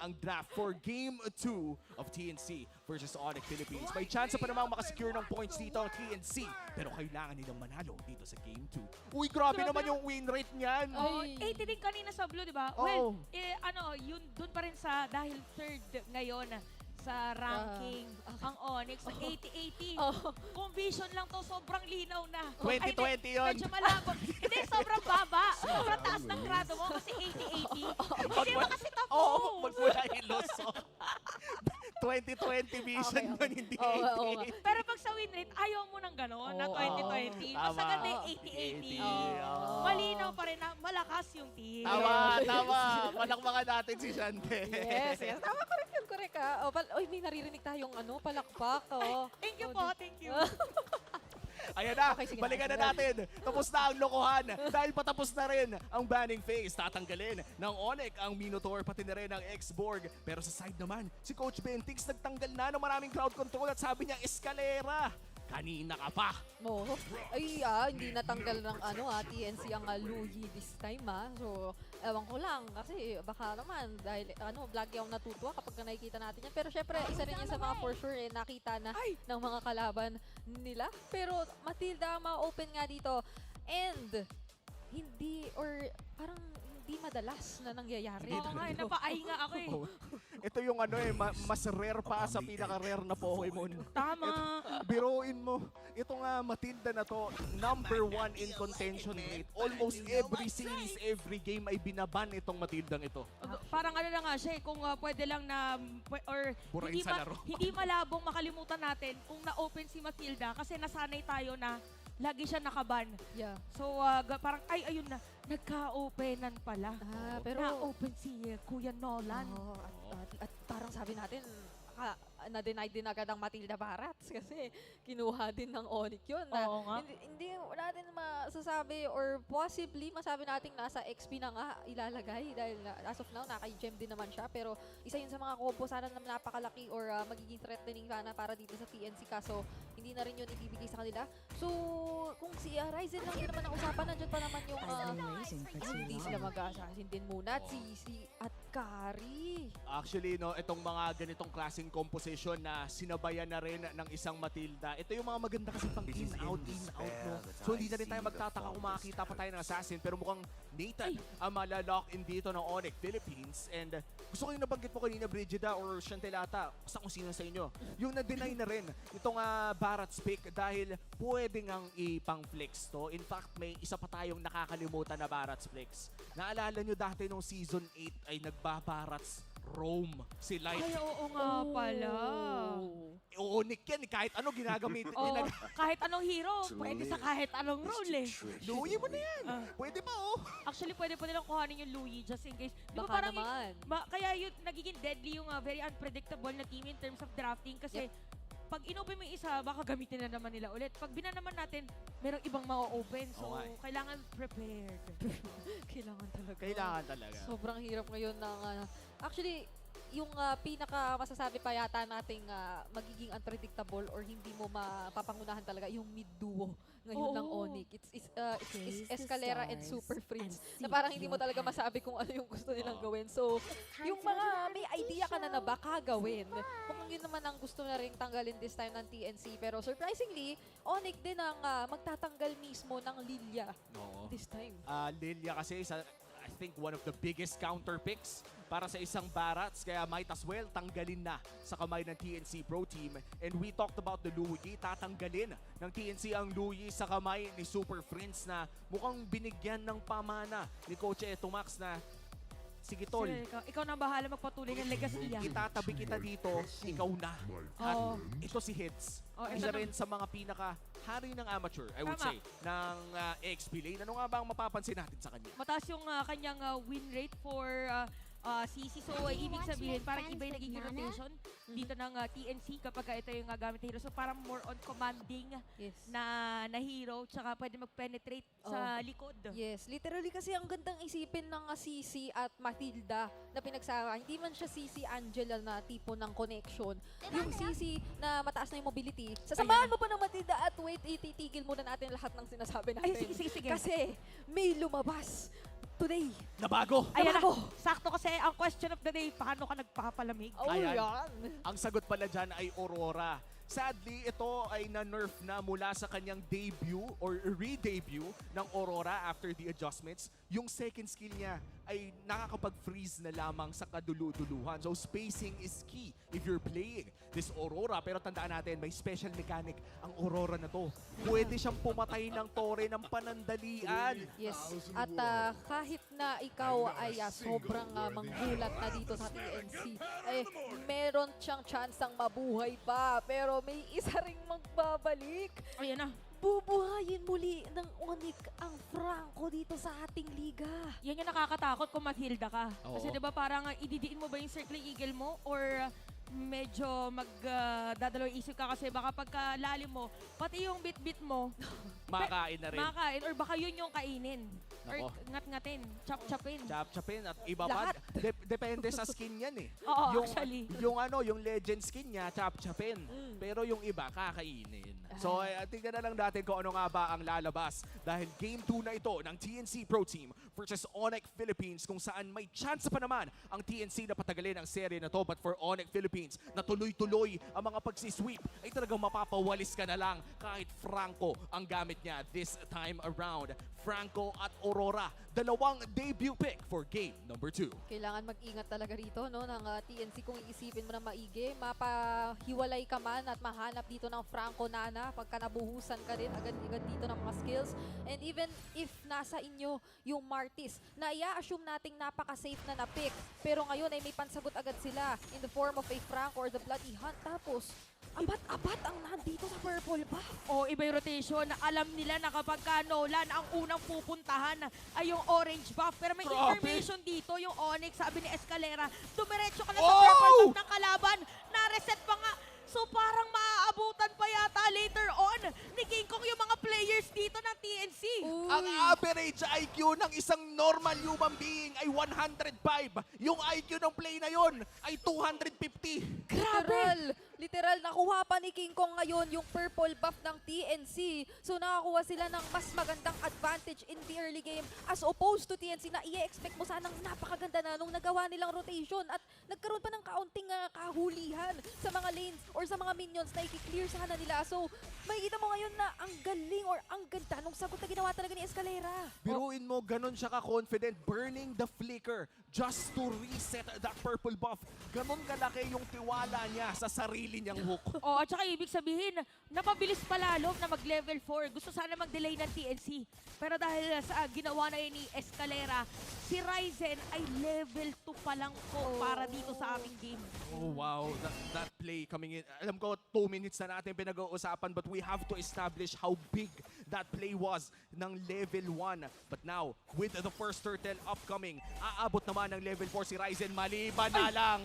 ang draft for Game 2 of TNC versus Onyx Philippines. May chance pa namang makasecure ng points dito ang TNC, pero kailangan nilang manalo dito sa Game 2. Uy, grabe naman yung win rate niyan. Oh, 80 din kanina sa blue, di ba? Oo. Well, yun dun pa rin sa dahil third ngayon sa ranking ang Onyx sa 80-80. Kung vision lang to, sobrang linaw na. 2020 yun. Medyo malabo. Hindi, sobrang baba. Sobrang taas ng grado mo kasi 80-80. Hindi mo kasi tapo. Oo, magmula iloso. 2020 vision yun, hindi 80. Pero pag sa win rate, ayaw mo ng gano'n na 2020. Mas Tama. agad yung 80-80. Malinaw pa rin na malakas yung team. Tama. Palakpakan natin si Shante. Yes. Tama, correct ka. Oy, may naririnig tayong palakpak. Thank you po, thank you. Ayan na, Okay, sige balikan na. na natin. Tapos na ang lokohan dahil patapos na rin ang banning phase. Tatanggalin ng Onyx ang Minotaur pati na rin ang X-Borg. Pero sa side naman, si Coach Bentix nagtanggal na ng maraming crowd control at sabi niya, eskalera. Kanina ka pa. Ay, hindi natanggal ng TNC ang Luyi this time So, ewan ko lang kasi baka naman dahil lagi akong natutuwa kapag nakikita natin yan. Pero syempre, isa rin yan sa mga for sure nakita na ng mga kalaban nila. Pero Matilda, ma-open nga dito. And hindi parang hindi madalas na nangyayari. Oo nga, napaay nga ako eh. Ito yung mas rare pa sa pinaka-rare na Pokemon. Tama. Biruin mo, ito nga Matilda na to, #1 in contention rate. Almost every series, every game ay binaban itong Matildang ito. Parang na nga siya kung pwede lang na, or Burahin sa laro. hindi malabong makalimutan natin kung na-open si Matilda kasi nasanay tayo na lagi siya nakaban. Yeah. So, parang, ayun na, nagka-openan pala. Pero na-open si Kuya Nolan. At parang sabi natin, na-deny din agad ang Matilda Barats kasi kinuha din ng Onyx yun. Oo nga. Hindi natin masasabi or possibly masabi natin nasa XP na nga ilalagay dahil as of now naka-gem din naman siya pero isa yun sa mga combo sana na napakalaki or magiging threatening sana para dito sa TNC kaso hindi na rin yun ibibigay sa kanila. So kung si Ryzen lang yun naman ang usapan, nandiyan pa naman yung hindi sila mag-assassin din muna at si at Kari. Actually, itong mga ganitong klaseng composition na sinabayan na rin ng isang Matilda, ito yung mga maganda kasi pang in-out, no? So hindi na rin tayo magtataka kung makakita pa tayo ng assassin, pero mukhang Nathan ang malalock in dito ng Onyx Philippines. And gusto ko yung nabanggit mo kanina, Brigida or Chantelata, basta kung sino sa inyo, yung na-deny na rin itong Barats pick dahil pwede ngang ipang-flex to. In fact, may isa pa tayong nakakalimutan na Barats flex. Naalala nyo dati nung Season 8 ay nagbabarats Rome si Light. Ay, oo nga pala. Onyx yan, kahit ano ginagamitin Oo, nila. kahit anong hero, pwede sa kahit anong role eh. Louie mo na yan. Pwede pa Actually, pwede pa nilang kuhanin yung Louie just in case. Di ba Baka parang naman. kaya yun, nagiging deadly yung very unpredictable na team in terms of drafting kasi pag inopen mo yung isa, baka gamitin na naman nila ulit. Pag binanaman natin, merong ibang ma-open. So, kailangan prepared. Kailangan talaga. Sobrang hirap ngayon ng actually yung pinaka masasabi pa yata nating magiging unpredictable or hindi mo mapapangunahan talaga yung mid duo ngayon ng Onyx. It's Escalera and Super Fritz. Na parang hindi mo talaga masabi kung ano yung gusto nilang gawin. So, yung mga may idea ka na baka gawin. Kung yun naman ang gusto na rin tanggalin this time ng TNC. Pero surprisingly, Onyx din ang magtatanggal mismo ng Lilia this time. Lilia kasi I think one of the biggest counter picks para sa isang Barats, kaya might as well tanggalin na sa kamay ng TNC Pro Team. And we talked about the Louie, tatanggalin ng TNC ang Louie sa kamay ni Super Friends na mukhang binigyan ng pamana ni Coach Eto Max na sige tol, Ikaw na bahala magpatuloy ng legacy yan. itatabi kita dito, ikaw na. At ito si Hits. Isa rin sa mga pinaka-hari ng amateur, I would say, ng XP lane. Ano nga ba ang mapapansin natin sa kanya? Mataas yung kanyang win rate for CC. So, ibig sabihin, parang iba yung nagiging rotation dito ng TNC kapag ito yung gamit na hero. So, parang more on commanding na hero. Tsaka pwede mag-penetrate sa likod. Yes, literally kasi ang gandang isipin ng CC at Matilda na pinagsama. Hindi man siya CC Angela na tipo ng connection. Yung CC na mataas na yung mobility. Sasamahan mo pa ng Matilda at wait, ititigil muna natin lahat ng sinasabi natin. Ay, sige. Kasi may lumabas today. Nabago! Ayan na, Nabago. sakto kasi ang question of the day, paano ka nagpapalamig? Oh, Ayan. yan. Ang sagot pala dyan ay Aurora. Sadly, ito ay na-nerf na mula sa kanyang debut or re-debut ng Aurora after the adjustments. Yung second skill niya ay nakakapag-freeze na lamang sa kadulu-duluhan. So spacing is key if you're playing this Aurora. Pero tandaan natin, may special mechanic ang Aurora na to. Pwede siyang pumatay ng tore ng panandalian. Yes. At kahit na ikaw ay sobrang manggulat na dito sa TNC, meron siyang chance ang mabuhay pa. Pero may isa ring magbabalik. Ayan na. Bubuhayin muli ng Onyx ang Franco dito sa ating liga. Yan yung nakakatakot kung Mathilda ka. Oo. Kasi diba parang ididiin mo ba yung Circling Eagle mo or medyo magdadalawang isip ka kasi baka pagkalalim mo, pati yung bit-bit mo, Makakain na rin. makakain or baka yun yung kainin. Nako. Or ngat-ngatin, chop-chopin. Chap-chapin at iba pa. Lahat. Depende sa skin yan eh. Oo, yung, actually. yung legend skin niya, chap-chapin. Pero yung iba, kakainin. So, tingnan na lang natin kung ano nga ba ang lalabas. Dahil Game 2 na ito ng TNC Pro Team versus Onyx Philippines kung saan may chance pa naman ang TNC na patagalin ang serye na to. But for Onyx Philippines, na tuloy-tuloy ang mga pagsisweep, ay talagang mapapawalis ka na lang kahit Franco ang gamit niya this time around. Franco at Aurora, dalawang debut pick for game number 2. Kailangan mag-ingat talaga rito no, ng TNC kung iisipin mo na maigi. Mapahiwalay ka man at mahanap dito ng Franco Nana pagka nabuhusan ka rin agad-agad dito ng mga skills. And even if nasa inyo yung Martis, na i-assume nating napaka-safe na na-pick. Pero ngayon ay may pansagot agad sila in the form of a Franco or the Bloody Hunt. Tapos, abat-abat ang nandito sa purple ba? O iba yung rotation na alam nila na kapag ka Nolan ang unang pupuntahan ay yung orange buff. Pero may Grabe. information dito, yung Onyx, sabi ni Escalera, dumiretso ka na sa Oh! purple buff ng kalaban, na-reset pa nga. So parang maaabutan pa yata later on ni King Kong yung mga players dito ng TNC. Ang average IQ ng isang normal human being ay 105. Yung IQ ng play na yon ay 250. Literal, nakuha pa ni King Kong ngayon yung purple buff ng TNC. So nakakuha sila ng mas magandang advantage in the early game as opposed to TNC na i-expect mo sanang napakaganda na nung nagawa nilang rotation at nagkaroon pa ng kaunting kahulihan sa mga lanes or sa mga minions na i-clear sana nila. So makikita mo ngayon na ang galing or ang ganda nung sagot na ginawa talaga ni Escalera. Biruin mo, ganun siya ka-confident, burning the flicker just to reset that purple buff. Ganun kalaki yung tiwala niya sa sarili niyang hook. O, at saka ibig sabihin, napabilis pa lalo na mag-level 4. Gusto sana mag-delay ng TNC. Pero dahil sa ginawa na yun ni Escalera, si Ryzen ay level 2 pa lang po para dito sa aming game. Oh wow, that play coming in. Alam ko 2 minutes na natin pinag-uusapan but we have to establish how big that play was ng level 1. But now, with the first turtle upcoming, aabot naman ng level 4 si Ryzen. Maliban na lang.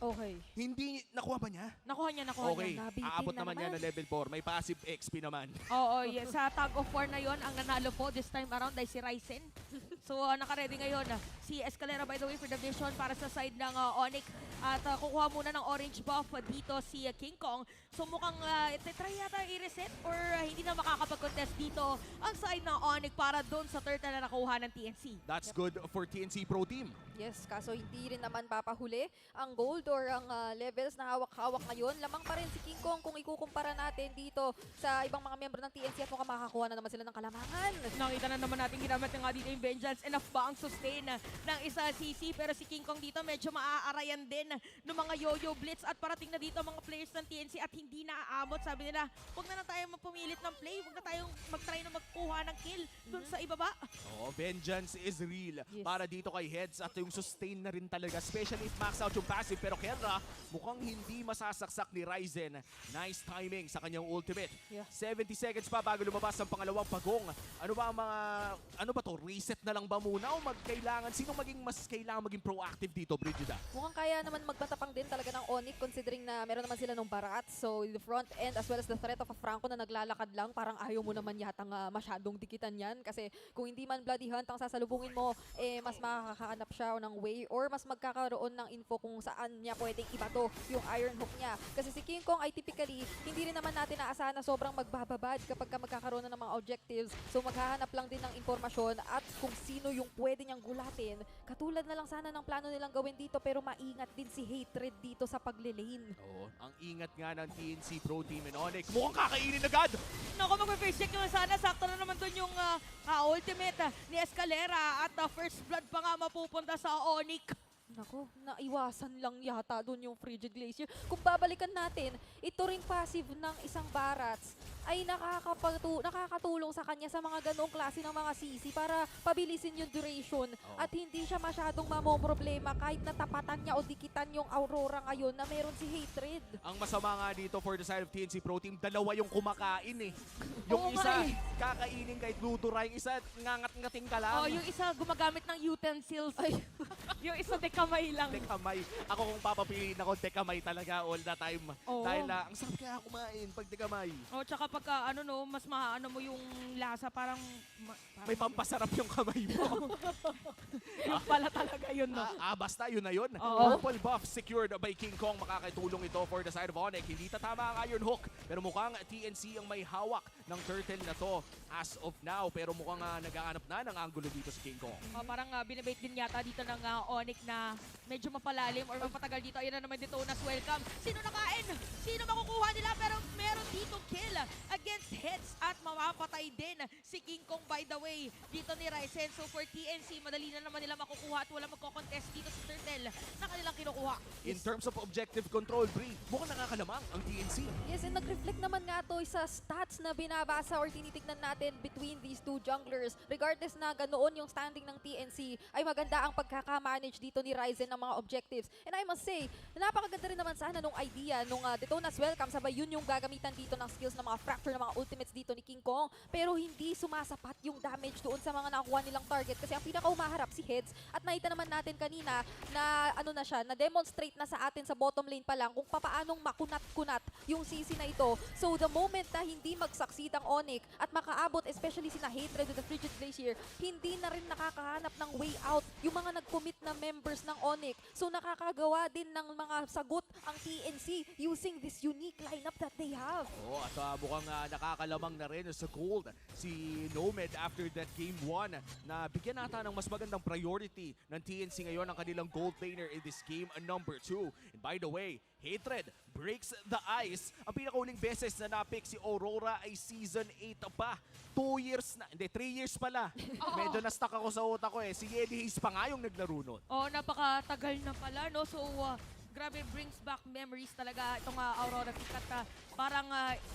Okay. Hindi, nakuha ba niya? Nakuha niya. Okay, Nabitin aabot na naman niya naman. ng level 4. May passive XP naman. Oo, yes. Sa tag of war na yon ang nanalo po this time around ay si Ryzen. So, naka-ready ngayon si Escalera, by the way, for the vision para sa side ng Onyx. At kukuha muna ng orange buff dito si King Kong. So, mukhang try yata i-reset or hindi na makakapag-contest dito ang side ng Onyx para doon sa turtle na nakuha ng TNC. That's good for TNC Pro Team. Yes, kaso hindi rin naman papahuli ang gold or ang levels na hawak-hawak ngayon. Lamang pa rin si King Kong kung ikukumpara natin dito sa ibang mga miyembro ng TNC at mukhang makakakuha na naman sila ng kalamangan. Nakita na naman natin ginamit nga dito yung Vengeance. Enough ba ang sustain ng isa CC? Pero si King Kong dito medyo maaarayan din ng mga Yo-Yo Blitz at parating na dito ang mga players ng TNC at hindi naaamot. Sabi nila, huwag na lang tayo magpumilit ng play. Huwag na tayong mag-try na magkuha ng kill dun sa ibaba. Oh, vengeance is real. Yes. Para dito kay Heads at yung sustain na rin talaga. Especially if max out yung passive. Pero Kendra, mukhang hindi masasaksak ni Ryzen. Nice timing sa kanyang ultimate. Yeah. 70 seconds pa bago lumabas ang pangalawang pagong. Ano ba ang mga, ano ba to? Reset na lang ba muna o sino mas kailangan maging proactive dito, Brigida? Mukhang kaya naman magpatapang din talaga ng Onyx considering na meron naman sila ng Barat. So the front end as well as the threat of a Franco na naglalakad lang, parang ayaw mo naman yatang masyadong dikitan yan. Kasi kung hindi man Bloody Hunt ang sasalubungin mo, mas makakahanap siya raw ng way or mas magkakaroon ng info kung saan niya pwedeng ibato yung Iron Hook niya. Kasi si King Kong ay typically, hindi rin naman natin naasahan na sobrang magbababad kapag magkakaroon na ng mga objectives. So maghahanap lang din ng impormasyon at kung sino yung pwede niyang gulatin. Katulad na lang sana ng plano nilang gawin dito pero maingat din si Hatred dito sa paglilane. Oo, ang ingat nga ng TNC Pro Team and Onyx. Mukhang kakainin agad! Naku, mag-face check naman sana. Sakto na naman dun yung ultimate ni Escalera at first blood pa nga mapupunta sa Onyx. Nako, naiwasan lang yata doon yung Frigid Glacier. Kung babalikan natin, ito ring passive ng isang Barats ay nakakatulong sa kanya sa mga ganong klase ng mga CC para pabilisin yung duration at hindi siya masyadong mamomroblema kahit natapatan niya o dikitan yung Aurora ngayon na meron si Hatred. Ang masama nga dito for the side of TNC Pro Team, dalawa yung kumakain eh. Yung Oo isa, nga eh. kakainin kahit luturay. Yung isa, ngangat-ngating ka lang. Oh, yung isa gumagamit ng utensils. Ay. Yung isa dekamay lang. Dekamay. Ako kung papapiliin ako, dekamay talaga all the time. Oo. Dahil ang sarap kaya kumain pag dekamay. Oh, tsaka pagka mas maano mo yung lasa, parang May pampasarap yung kamay mo. yung pala talaga yun, no? Basta yun na yun. Oo. Purple buff secured by King Kong. Makakatulong ito for the side of Onyx. Hindi tatama ang Iron Hook. Pero mukhang TNC ang may hawak ng turtle na to as of now. Pero mukhang nag-aanap na ng angulo dito si King Kong. Oh, parang binibait din yata dito ng Onyx na medyo mapalalim or mapatagal dito. Ayan na naman dito unas welcome. Sino nakain? Sino makukuha nila? Pero meron dito kill against hits at mamapatay din si King Kong by the way. Dito ni Ryzen. So for TNC, madali na naman nila makukuha at wala magko-contest dito sa Turtle na kanilang kinukuha. In terms of objective control, Brie, mukhang nakakalamang ang TNC. Yes, and nag-reflect naman nga to sa stats na binabasa or tinitignan natin between these two junglers. Regardless na ganoon yung standing ng TNC, ay maganda ang pagkaka-manage dito ni Ryzen ng mga objectives. And I must say, napakaganda rin naman sana nung idea nung Detona's Welcome. Sabay yun yung gagamitan dito ng skills ng mga fracture ng mga ultimates dito ni King Kong. Pero hindi sumasapat yung damage doon sa mga nakuha nilang target. Kasi ang pinaka-umaharap si Heads. At nakita naman natin kanina na ano na siya, na-demonstrate na sa atin sa bottom lane pa lang kung papaanong makunat-kunat yung CC na ito. So the moment na hindi mag-succeed ang Onyx at makaabot, especially sina Hatred with the Frigid Glacier, hindi na rin nakakahanap ng way out yung mga nag-commit na members ng Onyx. So nakakagawa din ng mga sagot ang TNC using this unique lineup that they have. Oh, at mukhang nakakalamang na rin sa gold si Nomad after that game 1 na bigyan nata ng mas magandang priority ng TNC ngayon ang kanilang gold laner in this game number 2. And by the way, Hatred breaks the ice. Ang pinakauling beses na napick si Aurora ay season 8 pa. 2 years na, hindi 3 years pala. Medyo na-stuck ako sa utak ko eh. Si Yedi Hayes pa nga yung naglaro nun. Oh, napakatagal na pala, no? So, grabe, brings back memories talaga itong Aurora Peak at parang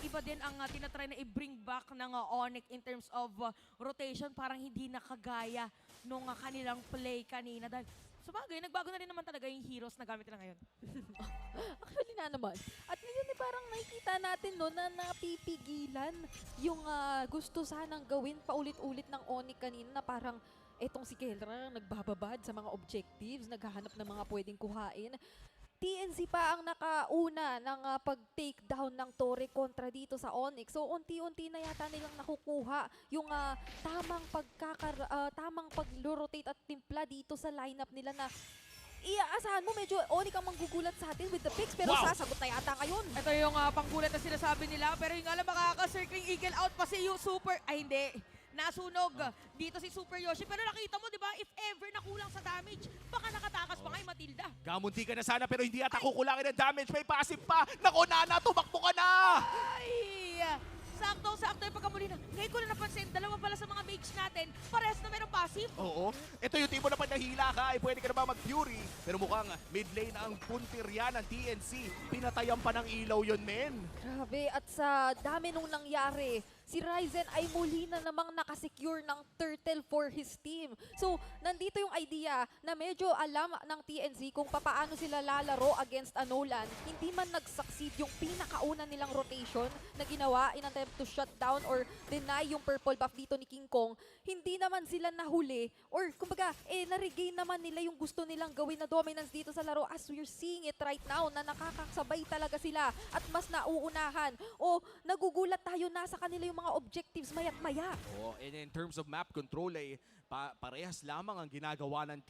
iba din ang tinatry na i-bring back ng Onyx in terms of rotation. Parang hindi nakagaya nung kanilang play kanina. Dahil sa bagay, nagbago na rin naman talaga yung heroes na gamit nila ngayon. Actually na naman. At ngayon parang nakikita natin no, na napipigilan yung gusto sanang gawin paulit-ulit ng Onyx kanina na parang etong si Kelra nagbababad sa mga objectives, naghahanap ng mga pwedeng kuhain. TNC pa ang nakauna ng pag-take down ng Torre kontra dito sa Onyx. So unti-unti na yata nilang nakukuha yung tamang pag-rotate at timpla dito sa lineup nila na iaasahan mo medyo Onyx ang manggugulat sa atin with the picks pero sasagot na yata ngayon. Ito yung panggulat na sinasabi nila pero yung alam makaka-circling eagle out pa si yung super, ay hindi. Nasunog dito si Super Yoshi. Pero nakita mo, di ba, if ever nakulang sa damage, baka nakatakas pa nga yung Matilda. Gamunti ka na sana pero hindi ata kukulangin ng damage. May passive pa. Nako, Nana, tumakbo ka na! Ay! Sakto yung pagkamuli na. Ngayon ko na napansin, dalawa pala sa mga mage natin, parehas na mayroong passive. Oo. Ito yung tipo na pag nahila ka, ay pwede ka na ba mag-Fury? Pero mukhang mid lane ang puntirya ng TNC. Pinatayan pa ng ilaw yun, men. Grabe, at sa dami nung nangyari, si Ryzen ay muli na namang nakasecure ng turtle for his team. So, nandito yung idea na medyo alam ng TNC kung papaano sila lalaro against Anolan. Hindi man nag-succeed yung pinakauna nilang rotation na ginawa in attempt to shut down or deny yung purple buff dito ni King Kong. Hindi naman sila nahuli or kumbaga, na-regain naman nila yung gusto nilang gawin na dominance dito sa laro as we're seeing it right now na nakakasabay talaga sila at mas nauunahan. O nagugulat tayo, nasa kanila yung mga objectives mayat-maya. Oh, and in terms of map control, parehas lamang ang ginagawa ng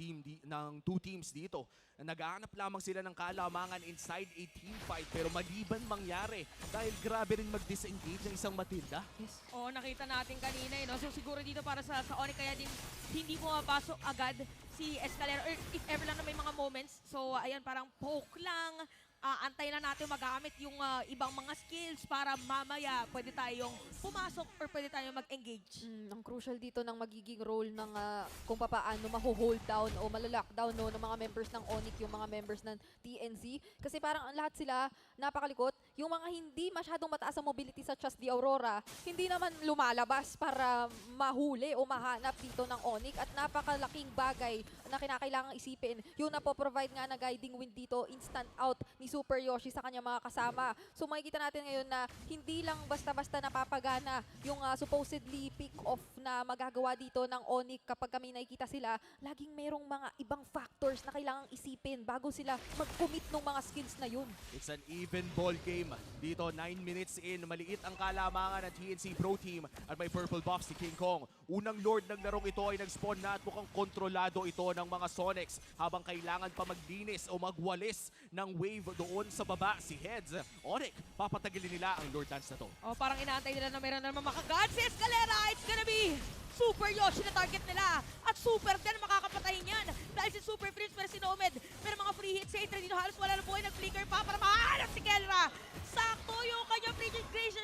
ng two teams dito. Naghahanap lamang sila ng kalamangan inside a team fight, pero maliban mangyari dahil grabe rin mag-disengage ng isang Matilda. Yes. Oo, nakita natin kanina, no? So siguro dito para sa Onyx, kaya din hindi pumapasok agad si Escalera, or if ever lang na may mga moments. So ayan, parang poke lang. Antayin na natin magamit yung ibang mga skills para mamaya pwede tayong pumasok or pwede tayong mag-engage. Ang crucial dito ng magiging role ng kung paano maho-hold down o malalockdown no, ng mga members ng Onyx, yung mga members ng TNC. Kasi parang ang lahat sila napakalikot. Yung mga hindi masyadong mataas ang mobility such as the Aurora, hindi naman lumalabas para mahuli o mahanap dito ng Onyx. At napakalaking bagay na kinakailangang isipin. Yung napoprovide nga na guiding wind dito, instant out ni Super Yoshi sa kanyang mga kasama. So makikita natin ngayon na hindi lang basta-basta napapagana yung supposedly pick-off na magagawa dito ng Onyx kapag kami nakikita sila. Laging merong mga ibang factors na kailangang isipin bago sila mag-commit ng mga skills na yun. It's an even ball game. Dito, 9 minutes in, maliit ang kalamangan ng TNC Pro Team at may purple buff si King Kong. Unang lord ng larong ito ay nag-spawn na at mukhang kontrolado ito ng mga Sonics habang kailangan pa maglinis o magwalis ng wave doon sa baba si Heads. Onyx, papatagilin nila ang Lord Dance na to. Oh, parang inaantay nila na meron naman makagad si Escalera. It's gonna be Super Yoshi na target nila. At Super din makakapatayin yan. Dahil si Super Prince pero si Nomad. Pero mga free hits sa Intra dito halos wala na buhay. Nag-flicker pa para mahanap si Kelra. Sakto yung kanyang free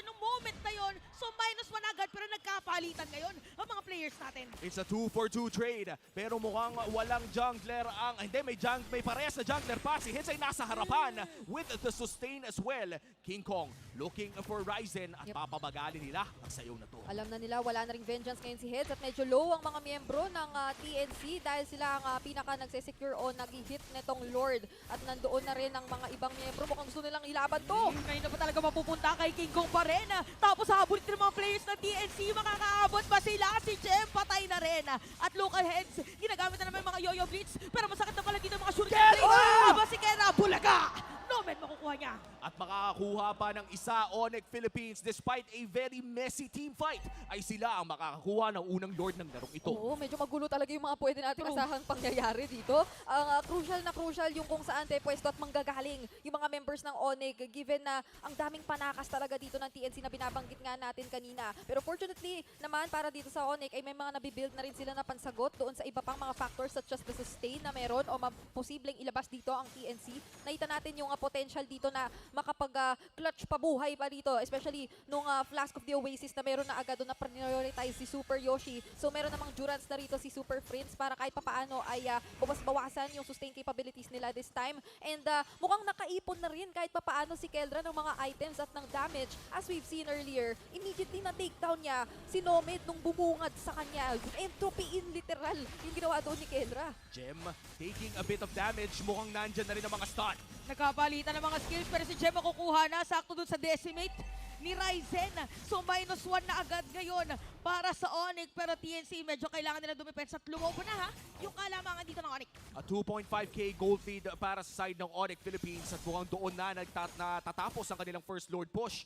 nung moment na yon. So -1 agad pero nagkapalitan ngayon ang mga players natin. It's a 2-for-2 trade. Pero mukhang walang jungler ang... Hindi, may parehas na jungler pa. Si Heads ay nasa harapan with the sustain as well. King Kong looking for Ryzen at papabagali nila ang sayaw na to. Alam na nila, wala na ring vengeance ngayon si Heads at medyo low ang mga miyembro ng TNC dahil sila ang pinaka nagsesecure o nag-hit netong Lord. At nandoon na rin ang mga ibang miyembro. Mukhang gusto nilang ilaban to. Ngayon na ba talaga mapupunta kay King Kong pa rin? Tapos habulin ng mga players ng TNC. Makakaabot ba sila? Si Jem patay na rin. At local Heads, ginagamit na naman yung mga Yo-Yo Blitz. Pero masakit na pala dito mga shuriken blades. Aba si Kera, bulaga! Nomad makukuha niya. At makakakuha pa ng isa Onyx Philippines despite a very messy team fight ay sila ang makakakuha ng unang Lord ng larong ito. Oo, medyo magulo talaga yung mga pwede natin asahang pangyayari dito. Ang crucial yung kung saan tayo pwesto at manggagaling yung mga members ng Onyx given na ang daming panakas talaga dito ng TNC na binabanggit nga natin kanina. Pero fortunately naman para dito sa Onyx ay may mga nabibuild na rin sila na pansagot doon sa iba pang mga factors such as the sustain na meron o posibleng ilabas dito ang TNC. Nakita natin yung potential dito na makapag-clutch pabuhay pa dito, especially nung Flask of the Oasis na meron na agad doon na prioritize si Super Yoshi. So meron namang Durance na rito si Super Prince para kahit papaano ay bawas-bawasan yung sustain capabilities nila this time. And mukhang nakaipon na rin kahit papaano si Keldra ng mga items at ng damage. As we've seen earlier, immediately na takedown niya si Nomad nung bumungad sa kanya. Entropy in literal yung ginawa doon ni Keldra. Gem taking a bit of damage. Mukhang nandyan na rin ang mga stun. Nagkapalitan ng mga skills pero si Jem makukuha na sakto dun sa decimate ni Ryzen. So -1 na agad ngayon para sa Onyx. Pero TNC medyo kailangan nila dumipensa at lumobo na yung kalamangan dito ng Onyx. A 2.5k gold lead para sa side ng Onyx Philippines at mukhang doon na natatapos ang kanilang first Lord push.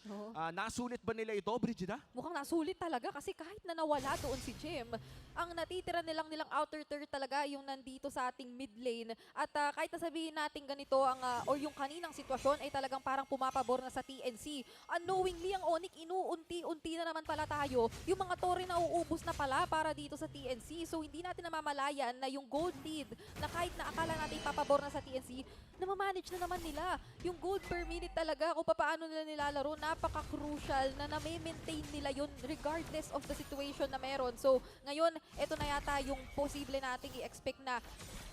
Nasulit ba nila ito, Brigida? Mukhang nasulit talaga kasi kahit na nawala doon si Jem, ang natitira nilang outer third talaga yung nandito sa ating mid lane. At kahit nasabihin natin ganito o yung kaninang sitwasyon ay talagang parang pumapabor na sa TNC. Unknowingly ang Onyx, inuunti-unti na naman pala tayo. Yung mga tore na uubos na pala para dito sa TNC. So hindi natin namamalayan na yung gold lead na kahit na akala natin papabor na sa TNC, namamanage na naman nila. Yung gold per minute talaga kung paano nila nilalaro, napaka-crucial na na-maintain nila yun regardless of the situation na meron. So ngayon, eto na yata yung posible nating i-expect na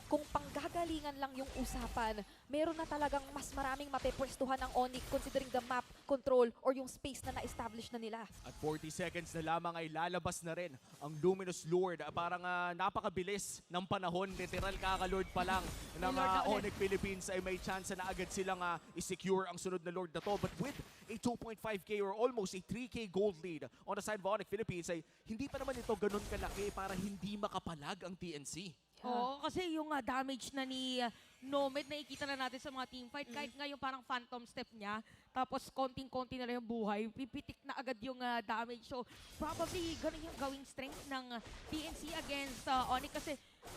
kung panggagalingan lang yung usapan, meron na talagang mas maraming mapepwestuhan ng Onyx considering the map control or yung space na na-establish na nila. At 40 seconds na lamang ay lalabas na rin ang Luminous Lord. Parang napakabilis ng panahon. Literal kaka-Lord pa lang ng Onyx Philippines ay may chance na agad silang i-secure ang sunod na Lord na to. But with a 2.5k or almost a 3k gold lead on the side of Onyx Philippines ay hindi pa naman ito ganun kalaki para hindi makapalag ang TNC. Oo, kasi yung damage na ni Nomad, nakikita na natin sa mga teamfight. Kahit nga yung parang phantom step niya, tapos konting-konti na lang yung buhay, pipitik na agad yung damage. So, probably ganun yung gawing strength ng TNC against Onyx kasi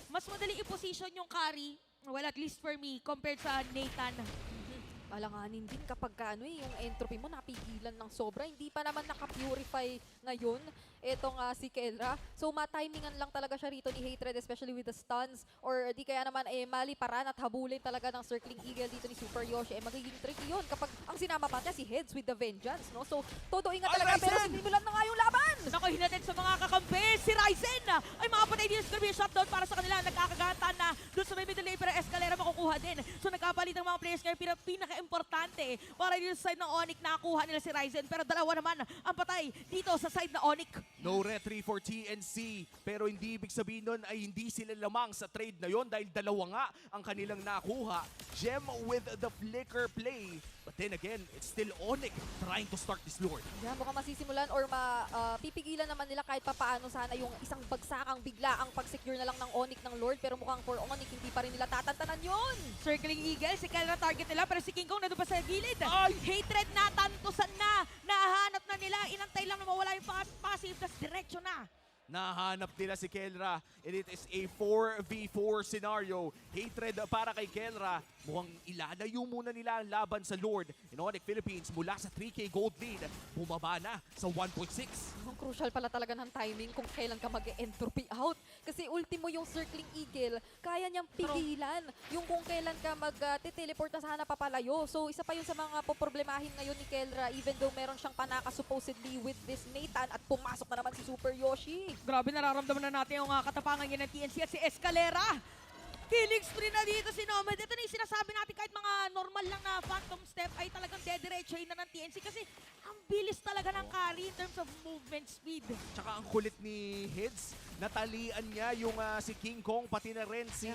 mas madali i-position yung carry, well, at least for me, compared sa Nathan. Alanganin din kapag yung entropy mo napigilan ng sobra. Hindi pa naman naka-purify ngayon etong si Kelra. So matimingan lang talaga siya rito ni Hatred, especially with the stuns. Or di kaya naman maliparan at habulin talaga ng Circling Eagle dito ni Super Yoshi. Magiging tricky yun kapag ang sinama pa niya si Heads with the Vengeance. No? So todo ingat talaga pero sinimulan na nga yung laban! Naku, hinatid sa mga kakampi, si Ryzen ay makapatay din sa yung shutdown para sa kanila. Nagkakagatan na doon sa may middle lane pero Escalera makukuha din. So nagkapalit ng mga players ngayon pinaka-importante para dito sa side ng Onyx nakakuha nila si Ryzen pero dalawa naman ang patay dito sa side ng Onyx. No retry for TNC, pero hindi ibig sabihin nun ay hindi sila lamang sa trade na yon dahil dalawa nga ang kanilang nakuha. Gem with the flicker play. But then again, it's still Onyx trying to start this Lord. Yeah, mukhang masisimulan or pipigilan naman nila kahit papaano sana yung isang bagsakang bigla ang pag-secure na lang ng Onyx ng Lord. Pero mukhang for Onyx, hindi pa rin nila tatantanan yun. Circling Eagle, si Kelra target nila pero si King Kong nandun pa sa gilid. Ay! Hatred na, tantusan na, nahanap na nila, inantay lang na mawala yung passive, tas diretso na. Nahanap nila si Kelra and it is a 4v4 scenario. Hatred para kay Kelra. Mukhang ilalayo muna nila ang laban sa Lord. In Onyx Philippines mula sa 3K gold lead, bumaba na sa 1.6. Ang crucial pala talaga ng timing kung kailan ka mag-entropy out. Kasi ultimo yung Circling Eagle, kaya niyang pigilan yung kung kailan ka mag-teleport na sana papalayo. So isa pa yun sa mga poproblemahin ngayon ni Kelra even though meron siyang panaka supposedly with this Nathan at pumasok na naman si Super Yoshi. Grabe, nararamdaman na natin yung katapangan niya ng TNC at si Escalera. Killing spree na dito si Nomad. Ito na yung sinasabi natin kahit mga normal lang na phantom step ay talagang dediretso na ng TNC kasi ang bilis talaga ng carry in terms of movement speed. Tsaka ang kulit ni Heads, natalian niya yung si King Kong, pati na rin si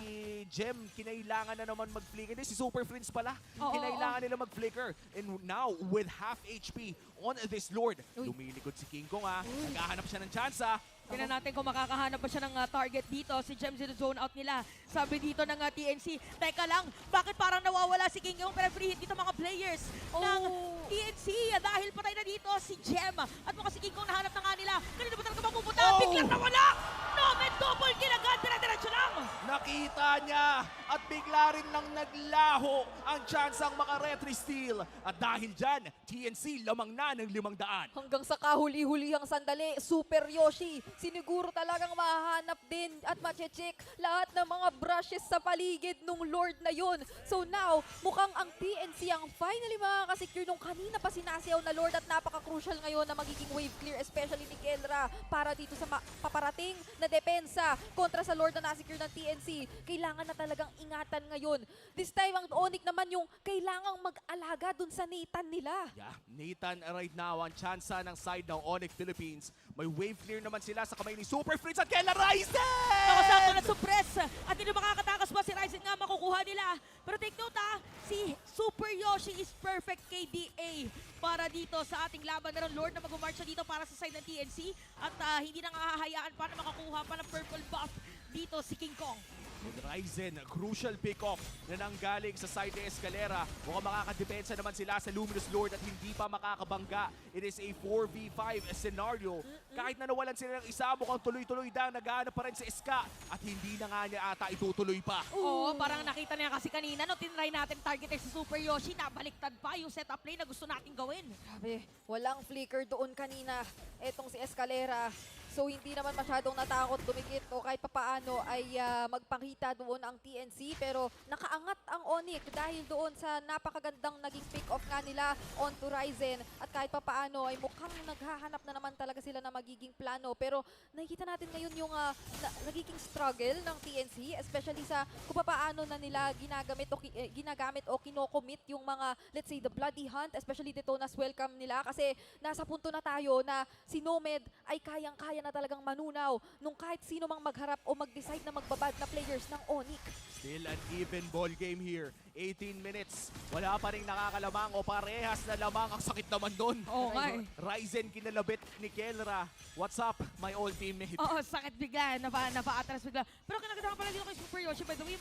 Gem. Kinailangan na naman mag-flicker. Si Super Friends pala. Kinailangan nila mag-flicker. And now, with half HP on this Lord, lumilikod si King Kong. Naghahanap siya ng tsansa. Tingnan natin kung makakahanap pa siya ng target dito. Si Gems in the zone out nila. Sabi dito ng TNC, teka lang, bakit parang nawawala si King Kong pero free hit dito mga players ng TNC dahil patay na dito si Gem. At mukhang si King Kong nahanap na nga nila. Kanina ba talaga mapupunta? Biglang nawala! Nomad double kill agad, dire-diretso lang! Nakita niya at bigla rin lang naglaho ang tsansang maka-retry steal. At dahil dyan, TNC lamang na ng 500. Hanggang sa kahuli-hulihang sandali, Super Yoshi, siniguro talagang mahanap din at mache-check lahat ng mga brushes sa paligid nung Lord na yun. So now, mukhang ang TNC ang finally makakasecure nung kanina pa sinasiyaw na Lord at napaka-crucial ngayon na magiging wave clear, especially ni Kelra, para dito sa paparating na depensa kontra sa Lord na nasecure ng TNC. Kailangan na talagang ingatan ngayon. This time, ang Onyx naman yung kailangang mag-alaga dun sa Nathan nila. Yeah, Nathan right now ang tsansa ng side ng Onyx Philippines. May wave clear naman sila sa kamay ni Super Fritz at Kela Ryzen! Nakasako na suppress at hindi makakatakas pa si Ryzen nga makukuha nila. Pero take note si Super Yoshi is perfect KDA para dito sa ating laban na Lord na mag-march siya dito para sa side ng TNC at hindi na hahayaan pa na makakuha pa ng purple buff dito si King Kong. With Ryzen, crucial pick-off na nanggaling sa side ni Escalera. Mukhang makakadepensa naman sila sa Luminous Lord at hindi pa makakabangga. It is a 4v5 scenario. Kahit na nawalan sila ng isa, mukhang tuloy-tuloy lang. Naghahanap pa rin si Eska at hindi na nga niya ata itutuloy pa. Oo, parang nakita niya kasi kanina no, tinry natin targetin si Super Yoshi, nabaliktad pa yung setup play na gusto nating gawin. Grabe, walang flicker doon kanina. Etong si Escalera. So hindi naman masyadong natakot dumikit o kahit papaano ay magpakita doon ang TNC. Pero nakaangat ang Onyx dahil doon sa napakagandang naging pick-off nga nila onto Ryzen. At kahit papaano ay mukhang naghahanap na naman talaga sila na magiging plano. Pero nakikita natin ngayon yung nagiging struggle ng TNC. Especially sa kung papaano na nila ginagamit o kinocommit yung mga, let's say, the Bloody Hunt. Especially Detona's welcome nila. Kasi nasa punto na tayo na si Nomad ay kayang-kaya na talagang manunaw nung kahit sino mang magharap o mag-decide na magbabad na players ng Onyx. Still an even ball game here. 18 minutes. Wala pa rin nakakalamang o parehas na lamang. Ang sakit naman doon. Oo nga eh. Ryzen kinalabit ni Kelra. What's up, my old teammate? Oo, sakit bigla. Napa-atras bigla. Pero kinagandaan pala dito kay Super Yoshi. By the way,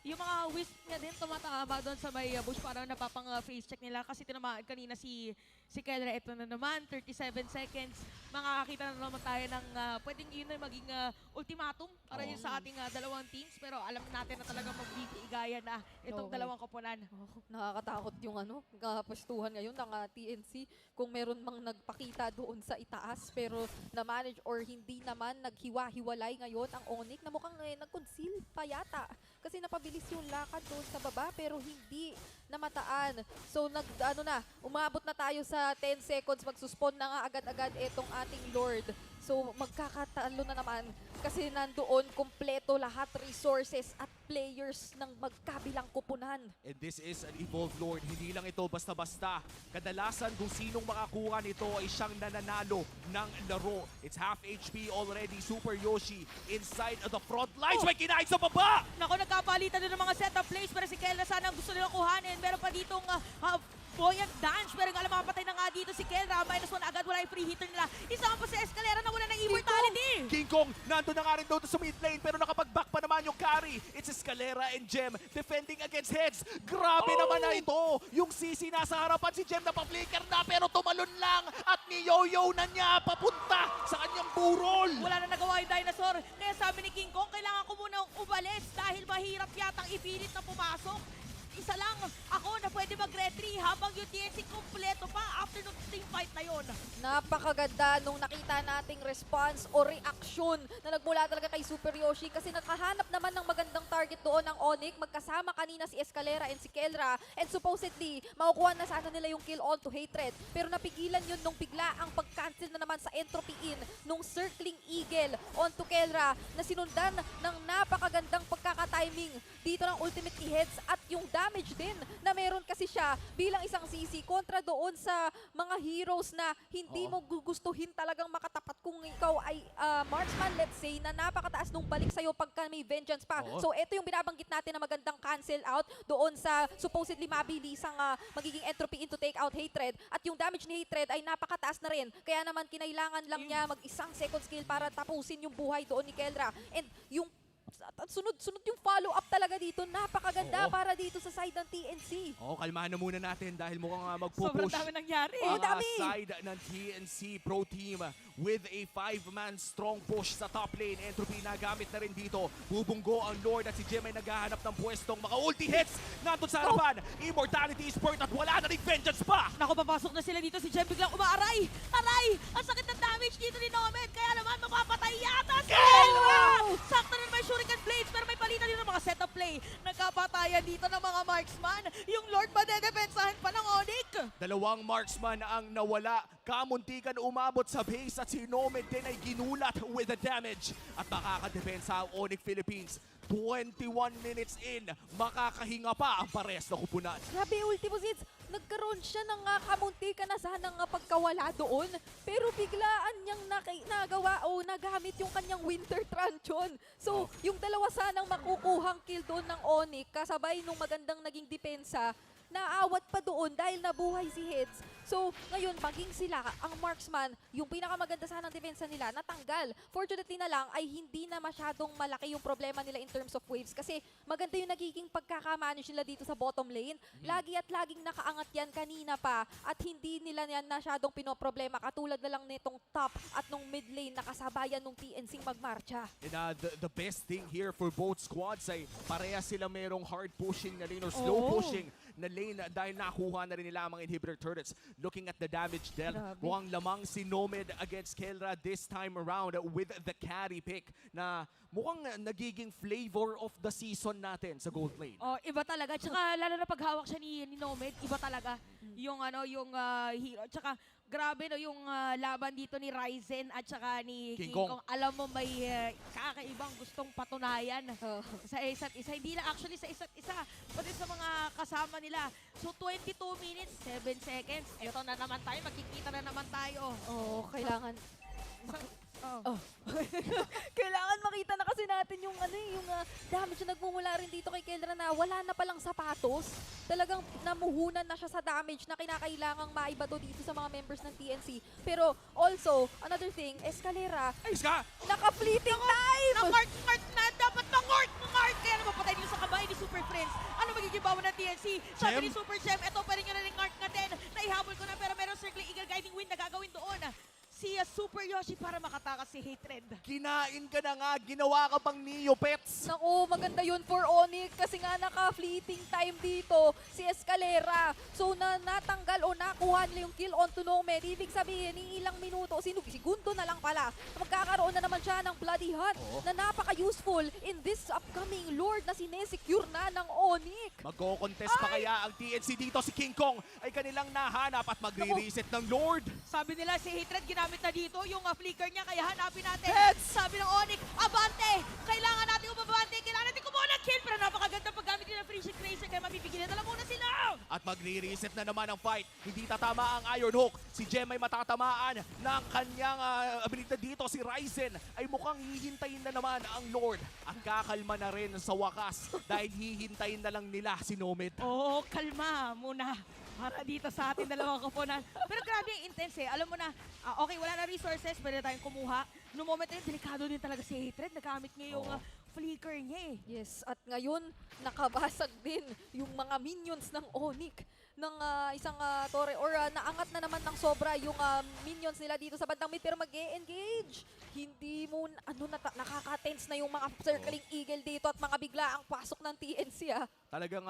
yung mga wisp niya din tumatama doon sa may bush. Parang napapang-face check nila. Kasi tinamaan kanina si Kelra. Ito na naman, 37 seconds. Makakakita na naman tayo ng pwedeng yun na maging ultimatum para yun sa ating dalawang teams. Pero alam natin na talagang magbibigaya na itong dalawang koponan. Nakakatakot yung pwestuhan ngayon ng TNC. Kung meron mang nagpakita doon sa itaas pero na-manage or hindi naman naghiwa-hiwalay ngayon ang Onyx na mukhang nag-conceal pa yata. Kasi napabilis yung lakad doon sa baba pero hindi namataan. So umabot na tayo sa 10 seconds. Magsuspond na nga agad-agad itong ating Lord. So magkakatalo na naman kasi nandoon kompleto lahat resources at players ng magkabilang kupunan. And this is an Evolved Lord. Hindi lang ito basta-basta. Kadalasan kung sinong makakuha nito ay siyang nananalo ng laro. It's half HP already. Super Yoshi inside of the front lines. May kinain sa baba! Naku, nagkapalitan din ng mga setup plays pero si Kelra sana ang gusto nilang kuhanin. Meron pa ditong Boyang Dance, pero nga alam makapatay na nga dito si Kelra. -1 agad, wala yung free hitter nila. Isama pa si Escalera na wala ng immortality. King Kong, nandun na nga rin doon sa mid lane, pero nakapag-back pa naman yung carry. It's Escalera and Gem defending against Heads. Grabe naman na ito. Yung CC nasa harapan, si Gem na pa-flicker na, pero tumalon lang. At ni-yo-yo na niya papunta sa kanyang burol. Wala na nagawa yung dinosaur. Kaya sabi ni King Kong, kailangan ko munang umalis dahil mahirap yatang ipilit na pumasok. Isa lang ako na pwede mag-retry habang yung TNC kompleto pa after nung team fight na yun. Napakaganda nung nakita nating response o reaction na nagmula talaga kay Super Yoshi kasi nakahanap naman ng magandang target doon ng Onyx. Magkasama kanina si Escalera and si Kelra and supposedly makukuha na sana nila yung kill on to Hatred. Pero napigilan yun nung bigla ang pag-cancel na naman sa entropy in nung circling eagle on to Kelra na sinundan ng napakagandang pagkakatiming dito ng ultimate ni Heads at yung damage din na meron kasi siya bilang isang CC kontra doon sa mga heroes na hindi mo gugustuhin talagang makatapat kung ikaw ay marksman, let's say, na napakataas nung balik sa'yo pagka may vengeance pa. So ito yung binabanggit natin na magandang cancel out doon sa supposedly mabilisang magiging entropy into take out Hatred at yung damage ni Hatred ay napakataas na rin. Kaya naman kinailangan lang niya mag-isang second skill para tapusin yung buhay doon ni Kelra. And yung sunod yung follow-up talaga dito. Napakaganda para dito sa side ng TNC. Kalmahan na muna natin dahil mukhang Sobrang magpupush dami nangyari. ang side ng TNC Pro Team with a 5-man strong push sa top lane. Entropy na gamit na rin dito. Bubunggo ang Lord at si Gem ay naghahanap ng pwestong maka-ulti hits. Nandun sa harapan. Immortality is burnt at wala na rin vengeance pa. Naku, papasok na sila dito. Si Gem biglang umaaray. Aray! Ang sakit ng damage dito ni Nomad. Kaya naman mapapatay yata si Kelra! Sakto na naman Shuriken Blades pero may palitan din ng mga setup play. Nagkapatayan dito ng mga marksman. Yung Lord madedepensahan pa ng Onyx. Dalawang marksman ang nawala. Kamuntikan umabot sa base at si Nomad din ay ginulat with the damage. At makakadepensa ang Onyx Philippines. 21 minutes in, makakahinga pa ang pares na kupunan. Grabe, Ultimo Zids, nagkaroon siya ng kamuntikan na sanang pagkawala doon. Pero biglaan niyang nagawa o nagamit yung kanyang Winter Truncheon. So, yung dalawa sanang makukuhang kill doon ng Onyx, kasabay nung magandang naging depensa, naawat pa doon dahil nabuhay si Heads. So, ngayon, maging sila, ang marksman, yung pinakamaganda sanang depensa nila, natanggal. Fortunately na lang, ay hindi na masyadong malaki yung problema nila in terms of waves. Kasi maganda yung nagiging pagkakamanage nila dito sa bottom lane. Lagi at laging nakaangat yan kanina pa at hindi nila yan masyadong pinoproblema. Katulad na lang nitong top at nung mid lane na kasabayan nung TNC magmarcha. And the best thing here for both squads ay pareha sila merong hard pushing na lane or slow pushing na lane dahil nakuha na rin nila ang mga inhibitor turrets. Looking at the damage dealt, mukhang lamang si Nomad against Kelra this time around with the carry pick na mukhang nagiging flavor of the season natin sa gold lane. Iba talaga. Tsaka lalo na paghawak siya ni Nomad, iba talaga yung hero. Tsaka grabe yung laban dito ni Ryzen at saka ni King Kong. Alam mo may kakaibang gustong patunayan sa isa't isa. Hindi lang actually sa isa't isa, pati sa mga kasama nila. So 22 minutes, 7 seconds. Ito na naman tayo, magkikita na naman tayo. Kailangan. Kailangan makita na kasi natin yung damage na nagmumula rin dito kay Kendra na wala na palang sapatos. Talagang namuhunan na siya sa damage na kinakailangang maibato dito sa mga members ng TNC. Pero also, another thing, Escalera, naka-fleeting time! Na-mark na! Dapat ma-mark! Kaya naman patay nila sa kamay ni Super Friends. Ano magiging bawa ng TNC? Sabi ni Super Gem, eto pa rin yun na rin mark na din. Naihabol ko na pero meron Circling Eagle Guiding Wind na gagawin doon. Si Super Yoshi para makatakas si Hatred. Kinain ka na nga, ginawa ka pang Neopets. Naku, maganda yun for Onyx kasi nga naka-fleeting time dito si Escalera. So natanggal o nakuha nila yung kill on to Nomad. Ibig sabihin, ni ilang minuto, segundo na lang pala. Magkakaroon na naman siya ng Bloody Hunt na napaka-useful in this upcoming Lord na sinesecure na ng Onyx. Magko-contest pa kaya ang TNC dito? Si King Kong ay kanilang nahanap at magre-reset ng Lord. Sabi nila si Hatred ginamit na dito yung flicker niya kaya hanapin natin. Heads! Sabi ng Onyx, abante! Kailangan natin umabante, kailangan natin kumuha ng kill pero napakaganda paggamit nila ng Free Tracer kaya mapipigilan na lang muna sila. At magre-reset na naman ang fight. Hindi tatama ang Iron Hook. Si Gem ay matatamaan ng kanyang abilidad dito. Si Ryzen ay mukhang hihintayin na naman ang Lord. At kakalma na rin sa wakas dahil hihintayin na lang nila si Nomad. Oo, kalma muna. Para dito sa ating dalawang kapunan. Pero grabe yung intense eh. Alam mo na, okay, wala na resources, pwede tayong kumuha. No moment na yun, delikado din talaga si Hatred. Nagamit niya yung flicker niya eh. Yes, at ngayon, nakabasag din yung mga minions ng Onyx ng isang tore or naangat na naman ng sobra yung minions nila dito sa bandang mid pero mag-e-engage. Hindi mo nakaka-tense na yung mga circling eagle dito at mga biglaang pasok ng TNC Talagang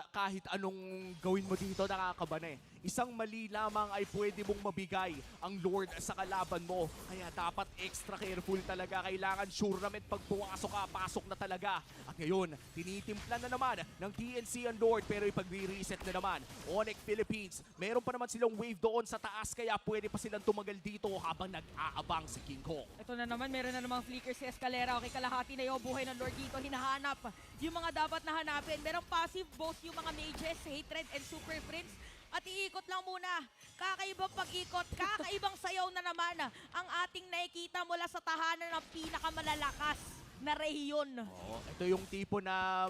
kahit anong gawin mo dito, nakakaba na eh. Isang mali lamang ay pwede mong mabigay ang Lord sa kalaban mo. Kaya dapat extra careful talaga. Kailangan sure naman pag pumasok ka, pasok na talaga. At ngayon, tinitimpla na naman ng TNC ang Lord pero ipag-reset na naman. Onyx Philippines, meron pa naman silang wave doon sa taas kaya pwede pa silang tumagal dito habang nag-aabang si King Kong. Ito na naman, meron na namang flicker si Escalera. Okay, kalahati na yung buhay ng Lord dito. Hinahanap yung mga dapat na hanapin. Merong passive both yung mga mages, Hatred and Super Friends. At iikot lang muna. Kakaibang pag-ikot, kakaibang sayaw na naman ang ating nakikita mula sa tahanan ng pinakamalalakas na rehiyon. Ito yung tipo na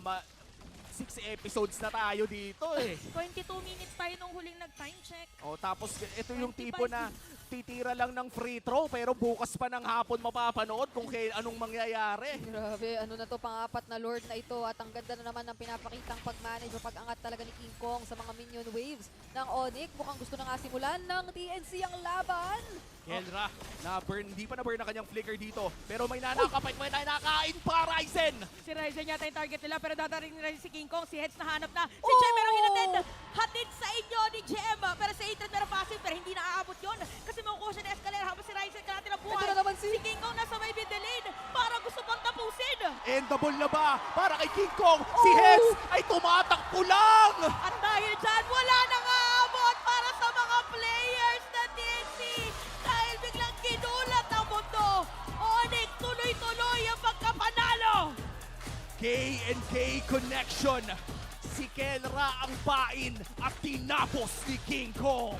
6 episodes na tayo dito eh. 22 minutes tayo nung huling nag-time check. Tapos ito yung tipo na titira lang ng free throw pero bukas pa ng hapon mapapanood kung anong mangyayari. Grabe, ano na to, pang-apat na Lord na ito at ang ganda na naman ng pinapakitang pag-manage o pag-angat talaga ni King Kong sa mga minion waves ng Onyx. Mukhang gusto na nga simulan ng TNC ang laban. Kendra, hindi pa na-burn na kanyang flicker dito. Pero may nanakapit, may nanakain pa, Ryzen! Si Ryzen yata yung target nila pero dadaring rin si King Kong. Si Heads nahanap na. Si Jem merong hinatid. Hatid sa inyo ni Jem. Pero si Hatred meron passive pero hindi naaabot yun. Kasi makukuha siya ng Escalera habang si Ryzen kalahati ng buhay. Ito na naman si King Kong nasa may middle lane para gusto pang tapusin. Endable na ba para kay King Kong? Si Heads ay tumatakbo lang! At dahil dyan, wala nang aabot para sa mga players na TNC. Dahil biglang ginulat ang mundo. Onyx tuloy-tuloy ang pagkapanalo. K&K Connection. Si Kendra ang pain at tinapos ni King Kong.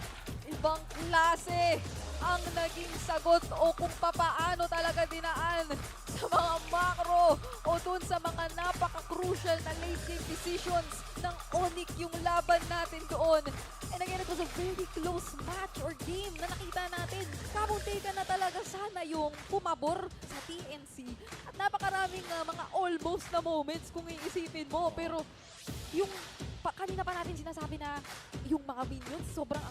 Ibang klase ang naging sagot o kung papaano talaga dinaan sa mga macro o dun sa mga napaka-crucial na late game decisions ng Onyx yung laban natin doon. And again, it was a very close match or game na nakita natin. Kamuntikan na talaga sana yung pumabor sa TNC. At napakaraming mga almost na moments kung iisipin mo. Pero yung kanina pa natin sinasabi na yung mga minions sobrang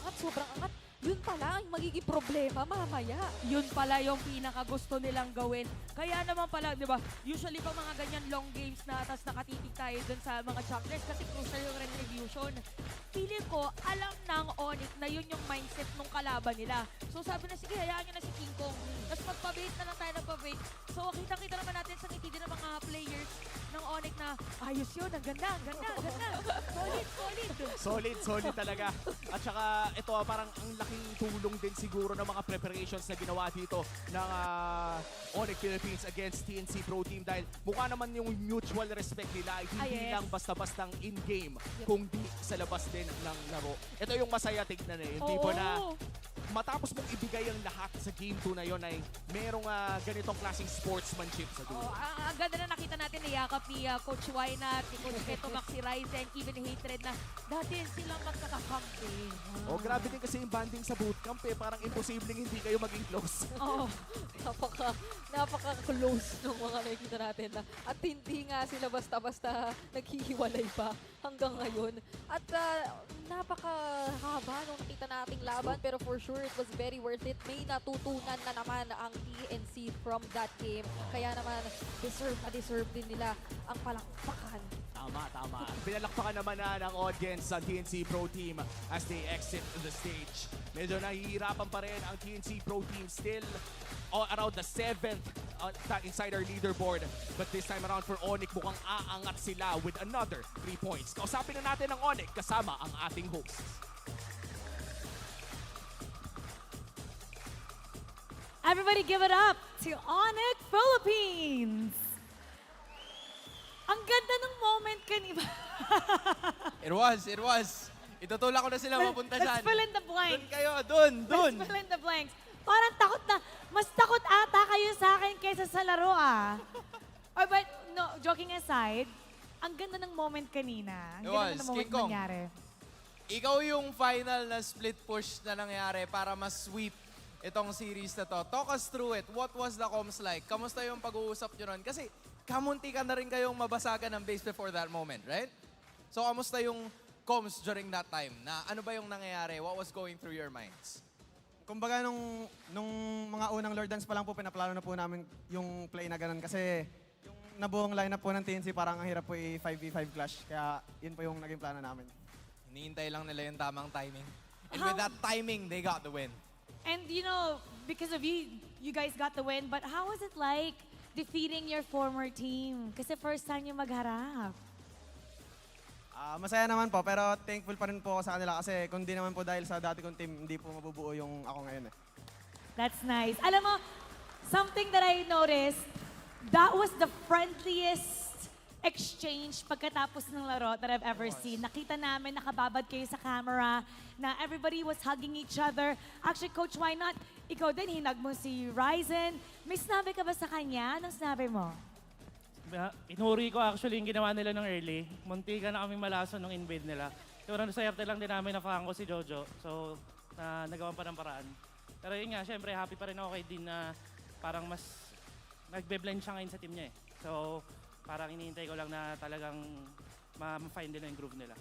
angat. Yun pala ang magiging problema mamaya. Yun pala yung pinaka-gusto nilang gawin. Kaya naman pala, di ba, usually pag mga ganyan long games na tapos nakatitig tayo dun sa mga junglers kasi crucial yung retribution. Feeling ko, alam ng Onyx na yun yung mindset ng kalaban nila. So sabi na, sige, hayaan nyo na si King Kong. Tapos magpa-bait na lang tayo nagpa-bait. So kitang-kita naman natin sa ngiti din ng mga players ng Onyx na ayos yun, ang ganda. Solid talaga. At saka ito parang ang laking tulong din siguro ng mga preparations na ginawa dito ng Onyx Philippines against TNC Pro Team dahil mukha naman yung mutual respect nila hindi lang basta-bastang in-game kung di sa labas din ng laro. Ito yung masaya tignan eh. Yung tipo na matapos mong ibigay ang lahat sa Game 2 na yon ay merong ganitong klaseng sportsmanship sa dulo. Oh, ang ganda na nakita natin na yakap ni Coach Wynat, ni Coach Keto Maxi Ryzen, even Hatred na dati silang magkakakampi. Oh, grabe din kasi yung banding sa bootcamp eh. Parang imposibleng hindi kayo maging close. Oo. Napaka-close ng mga nakikita natin na. At hindi nga sila basta-basta naghihiwalay pa hanggang ngayon. At napakahaba nung nakita nating laban, pero for sure it was very worth it. May natutunan na naman ang TNC from that game. Kaya naman deserve din nila ang palakpakan. Tama. Pinalakpakan naman ng audience sa TNC Pro Team as they exit the stage. Medyo nahihirapan pa rin ang TNC Pro Team still around the 7th inside our leaderboard. But this time around for Onyx, mukhang aangat sila with another 3 points. Kausapin na natin ang Onyx kasama ang ating hosts. Everybody give it up to Onyx Philippines! Ang ganda ng moment kanina. It was. Itutulak ko na sila mapunta Let's dyan. fill in the blanks. Doon kayo, doon. Let's fill in the blanks. Parang takot na, mas takot ata kayo sa akin kaysa sa laro Or but, no, joking aside, ang ganda ng moment kanina. Ang It ganda was. ng moment King Kong. nangyari. Ikaw yung final na split push na nangyari para ma-sweep itong series na to. Talk us through it. What was the comms like? Kamusta yung pag-uusap nyo nun? Kasi kamunti ka na rin kayong mabasagan ng base before that moment, right? So, kamusta yung comms during that time? Na ano ba yung nangyayari? What was going through your minds? Kumbaga nung mga unang Lord Dance pa lang po, pinaplano na po namin yung play na ganun. Kasi yung nabuong lineup po ng TNC, parang ang hirap po i-5v5 clash. Kaya yun po yung naging plano namin. Hinihintay lang nila yung tamang timing. And with that timing, they got the win. And you know, because of you, you guys got the win, but how was it like defeating your former team? Kasi first time yung magharap. Masaya naman po, pero thankful pa rin po ako sa kanila kasi kung di naman po dahil sa dati kong team, hindi po mabubuo yung ako ngayon. That's nice. Alam mo, something that I noticed, that was the friendliest exchange pagkatapos ng laro that I've ever seen. Nakita namin, nakababad kayo sa camera, na everybody was hugging each other. Actually, Coach, why not? Ikaw din, hinag mo si Ryzen. May sinabi ka ba sa kanya? Anong sinabi mo? Inuri ko actually yung ginawa nila ng early. Muntikan na kaming malason nung invade nila. Pero swerte lang din namin na ko si Jojo. So, nagawan pa ng paraan. Pero yun nga, syempre happy pa rin ako kay Dean na parang mas nagbe-blend siya ngayon sa team niya eh. So, parang iniintay ko lang na talagang ma-find nila yung groove nila.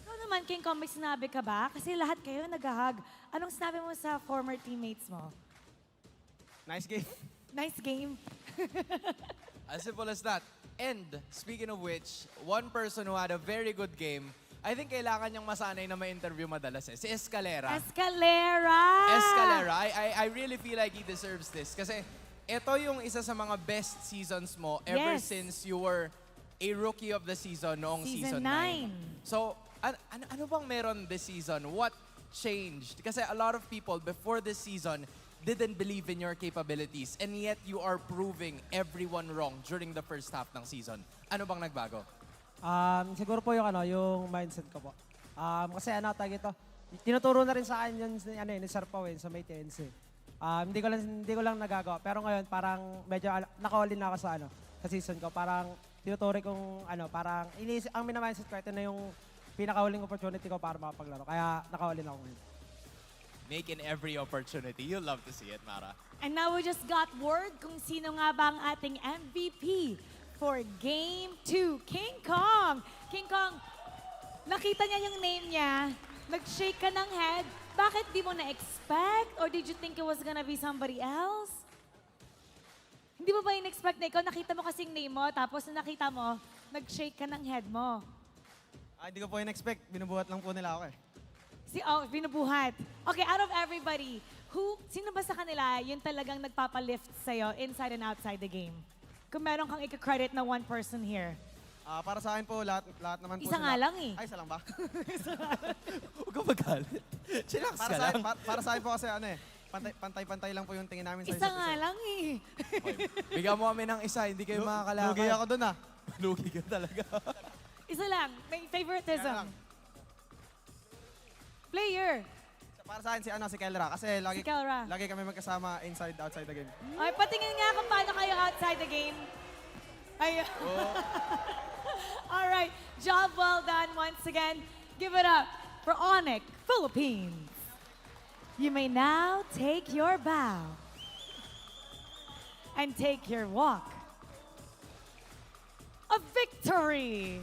Ano naman, King Kong, may sinabi ka ba? Kasi lahat kayo nag-hug. Anong sinabi mo sa former teammates mo? Nice game. Nice game. As simple as that. And, speaking of which, one person who had a very good game, I think kailangan niyang masanay na ma-interview madalas eh. Si Escalera. Escalera! Escalera, I really feel like he deserves this. Kasi ito yung isa sa mga best seasons mo ever Yes. since you were a rookie of the season noong Season season 9. 9. So, ano bang meron this season? What changed? Kasi a lot of people before this season didn't believe in your capabilities and yet you are proving everyone wrong during the first half ng season. Ano bang nagbago? Siguro po yung mindset ko po. Kasi tag ito, tinuturo na rin sa akin yun ni Sir Pao sa may TNC. Hindi ko lang nagagawa. Pero ngayon parang medyo naka-all in na ako sa season ko. Parang tinuturo kong parang ang minamindset ko ito na yung pinakahuling opportunity ko para makapaglaro. Kaya naka-all in ako ngayon. Making every opportunity. You'll love to see it, Mara. And now we just got word kung sino nga ba ang ating MVP for Game 2, King Kong. King Kong, nakita niya yung name niya, nag-shake ka ng head. Bakit di mo na-expect? Or did you think it was gonna be somebody else? Hindi mo ba in-expect na ikaw? Nakita mo kasing name mo, tapos nung nakita mo, nag-shake ka ng head mo. Hindi ko po in-expect. Binubuhat lang po nila ako eh. Binubuhat. Okay, out of everybody, sino ba sa kanila yung talagang nagpapalift sa'yo inside and outside the game? Kung meron kang i-credit na one person here. Para sa akin po, lahat naman po Isa sila. nga lang eh. Ay, isa lang ba? Huwag ka magalit. Chillax para, ka sa lang. akin, para sa akin po kasi pantay-pantay lang po yung tingin namin sa Isa isa't nga isa. lang eh. Bigyan mo kami ng isa, hindi kayo makakalakad. Lugi ako dun Lugi ka talaga. Isa lang. May favoritism. Kaya lang. Player. Para sa akin si Kelra kasi Si Kelra. lagi kami magkasama inside outside the game. Ay, patingin nga kung paano kayo outside the game. Ay. All right. Job well done once again. Give it up for Onyx Philippines. You may now take your bow and take your walk of victory.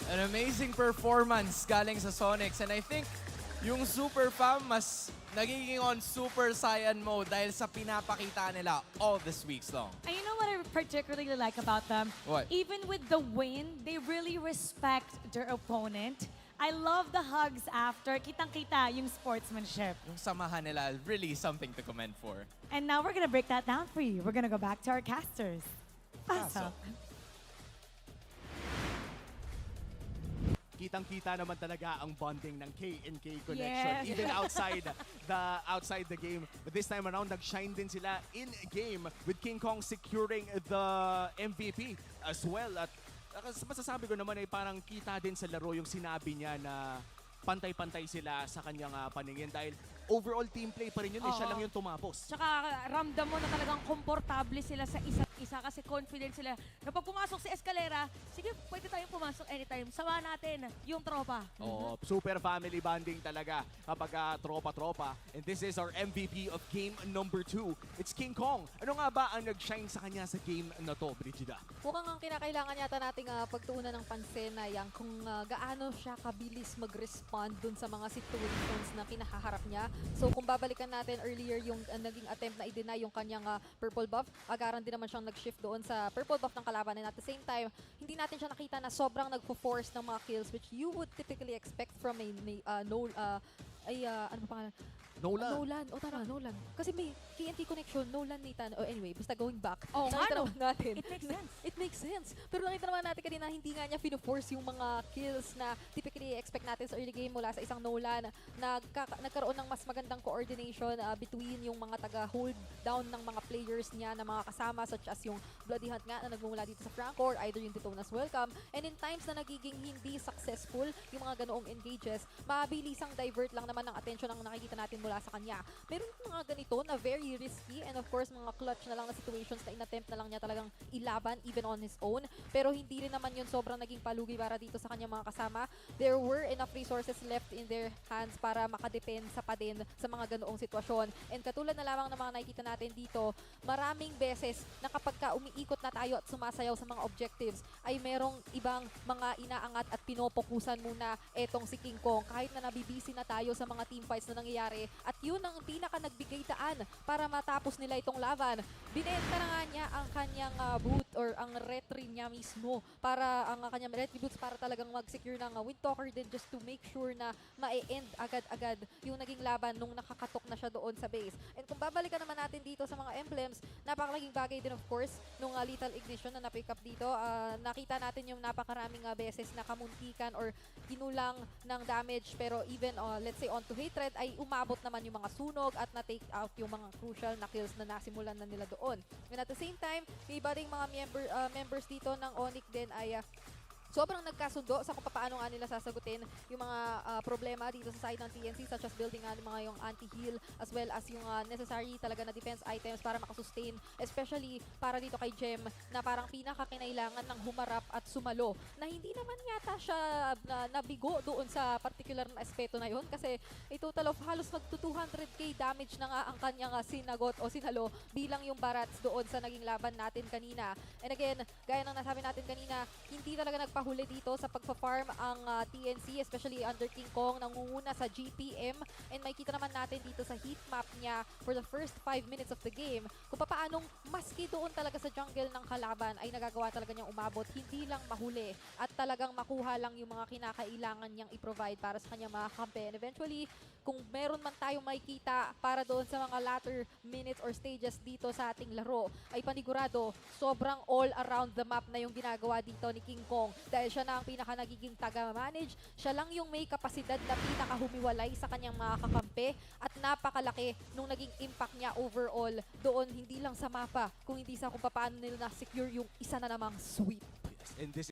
An amazing performance galing sa Sonics. And I think yung Super Fam mas nagiging on Super Saiyan mode dahil sa pinapakita nila all this weeks long. And you know what I particularly like about them? What? Even with the win, they really respect their opponent. I love the hugs after. Kitang-kita yung sportsmanship. Yung samahan nila, really something to commend for. And now we're gonna break that down for you. We're gonna go back to our casters. Pasok. Kitang-kita naman talaga ang bonding ng K&K connection Yes. even outside the game. But this time around, nag-shine din sila in game with King Kong securing the MVP as well. At masasabi ko naman ay parang kita din sa laro yung sinabi niya na pantay-pantay sila sa kanyang paningin dahil overall team play pa rin yun, siya Oo. lang yung tumapos. Tsaka ramdam mo na talagang komportable sila sa isa't isa kasi confident sila na pag pumasok si Escalera, sige, pwede tayong pumasok anytime. Sama natin yung tropa. Oo, super family bonding talaga kapag tropa-tropa. And this is our MVP of game number 2. It's King Kong. Ano nga ba ang nag-shine sa kanya sa game na to, Brigida? Mukhang ang kinakailangan yata nating pagtuunan ng pansin na yan kung gaano siya kabilis mag-respond dun sa mga situations na kinahaharap niya. So kung babalikan natin earlier yung naging attempt na i-deny yung kanyang purple buff, agaran din naman siyang nag-shift doon sa purple buff ng kalaban. And at the same time, hindi natin siya nakita na sobrang nagpo-force ng mga kills which you would typically expect from a ano ba pangalan? Nolan. O tama, Nolan. Kasi may KNT connection, Nolan, Nathan. Oh, anyway, basta going back. Oo nga, nakita no? naman natin. It makes sense. It makes sense. Pero nakita naman natin kanina, hindi nga niya fino-force yung mga kills na typically expect natin sa early game mula sa isang Nolan. Nagkaroon ng mas magandang coordination between yung mga taga-hold down ng mga players niya na mga kasama such as yung Bloody Hunt nga na nagmumula dito sa Franco or either yung Titonas Welcome. And in times na nagiging hindi successful yung mga ganoong engages, mabilisang divert lang naman ng attention ang nakikita natin mula sa kanya. Meron mga ganito na very risky and of course mga clutch na lang na situations na inattempt na lang niya talagang ilaban even on his own. Pero hindi rin naman yun sobrang naging palugi para dito sa kanyang mga kasama. There were enough resources left in their hands para makadepensa pa din sa mga ganoong sitwasyon. And katulad na lamang ng mga nakikita natin dito, maraming beses na kapag ka umiikot na tayo at sumasayaw sa mga objectives, ay merong ibang mga inaangat at pinopokusan muna etong si King Kong. Kahit na nabibisi na tayo sa mga teamfights na nangyayari, at yun ang pinaka nagbigay daan para matapos nila itong laban. Binenta na nga niya ang kanyang boot or ang retry niya mismo para ang kanyang retributes para talagang mag-secure ng Wind Talker din just to make sure na ma-end agad-agad yung naging laban nung nakakatok na siya doon sa base. And kung babalikan naman natin dito sa mga emblems, napakalaging bagay din of course nung Lethal Ignition na na-pick up dito. Nakita natin yung napakaraming beses na kamuntikan or kinulang ng damage pero even let's say onto Hatred ay umabot naman yung mga sunog at na-take out yung mga crucial na kills na nasimulan na nila doon. And at the same time, may iba ring mga members dito ng Onyx din ay sobrang nagkasundo sa kung paano nga nila sasagutin yung mga problema dito sa side ng TNC such as building nga mga yung anti-heal as well as yung necessary talaga na defense items para makasustain, especially para dito kay Gem na parang pinakakinailangan ng humarap at sumalo na hindi naman yata siya nabigo doon sa particular na aspeto na yun kasi a total of halos magto 200k damage na nga ang kanyang sinagot o sinalo bilang yung barats doon sa naging laban natin kanina. And again, gaya ng nasabi natin kanina, hindi talaga huli dito sa pagpa-farm ang TNC, especially under King Kong, nangunguna sa GPM. And makikita naman natin dito sa heat map niya for the first 5 minutes of the game, kung paanong maski doon talaga sa jungle ng kalaban ay nagagawa talaga niyang umabot, hindi lang mahuli at talagang makuha lang yung mga kinakailangan niyang i-provide para sa kanyang mga kampe. And eventually, kung meron man tayong makikita para doon sa mga latter minutes or stages dito sa ating laro, ay panigurado, sobrang all around the map na yung ginagawa dito ni King Kong. Dahil siya na ang pinaka nagiging taga-manage, siya lang yung may kapasidad na pinaka-humiwalay sa kanyang mga kakampi at napakalaki nung naging impact niya overall doon, hindi lang sa mapa, kung hindi sa kung paano nila na-secure yung isa na namang sweep. And this